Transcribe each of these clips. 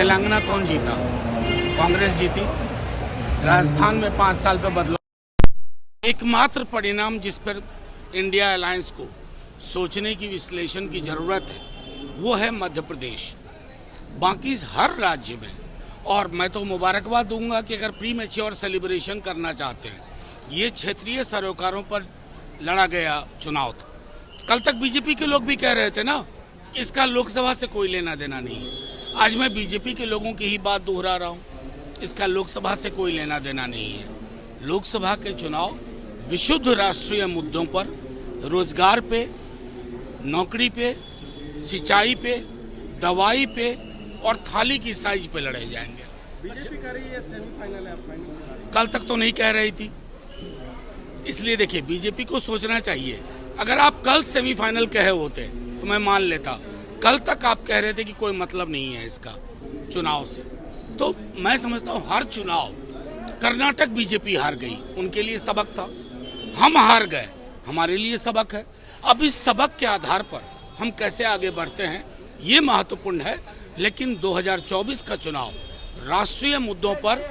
तेलंगाना कौन जीता? कांग्रेस जीती। राजस्थान में 5 साल पे बदलाव। एकमात्र परिणाम जिस पर इंडिया अलायंस को सोचने की, विश्लेषण की जरूरत है, वो है मध्य प्रदेश। बाकी हर राज्य में, और मैं तो मुबारकबाद दूंगा कि अगर प्री मैच्योर सेलिब्रेशन करना चाहते हैं, ये क्षेत्रीय सरोकारों पर लड़ा गया चुनाव था। कल तक बीजेपी के लोग भी कह रहे थे ना, इसका लोकसभा से कोई लेना देना नहीं है। आज मैं बीजेपी के लोगों की ही बात दोहरा रहा हूँ, इसका लोकसभा से कोई लेना देना नहीं है। लोकसभा के चुनाव विशुद्ध राष्ट्रीय मुद्दों पर, रोजगार पे, नौकरी पे, सिंचाई पे, दवाई पे और थाली की साइज पे लड़े जाएंगे। बीजेपी कह रही है सेमीफाइनल है, फाइनल कल तक तो नहीं कह रही थी। इसलिए देखिए, बीजेपी को सोचना चाहिए। अगर आप कल सेमीफाइनल कहे होते तो मैं मान लेता। कल तक आप कह रहे थे कि कोई मतलब नहीं है इसका चुनाव से, तो मैं समझता हूँ हर चुनाव, कर्नाटक बीजेपी हार गई, उनके लिए सबक था। हम हार गए, हमारे लिए सबक है। अब इस सबक के आधार पर हम कैसे आगे बढ़ते हैं, ये महत्वपूर्ण है। लेकिन 2024 का चुनाव राष्ट्रीय मुद्दों पर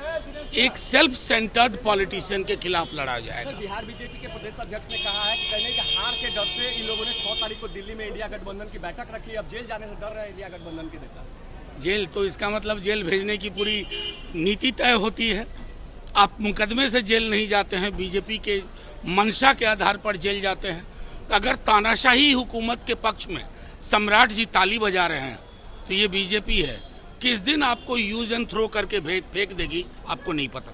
एक सेल्फ सेंटर्ड पॉलिटिशियन के खिलाफ लड़ा जाएगा। बिहार बीजेपी के प्रदेश अध्यक्ष ने कहा है कि कहने कि हार के डर से इन लोगों ने 6 तारीख को दिल्ली में इंडिया गठबंधन की बैठक रखी। अब जेल जाने से डर रहे इंडिया गठबंधन के नेता। जेल तो इसका मतलब जेल भेजने की पूरी नीति तय होती है। आप मुकदमे से जेल नहीं जाते हैं, बीजेपी के मंशा के आधार पर जेल जाते हैं। अगर तानाशाही हुकूमत के पक्ष में सम्राट जी ताली बजा रहे हैं तो ये बीजेपी है। किस दिन आपको यूज एंड थ्रो करके फेंक देगी आपको नहीं पता।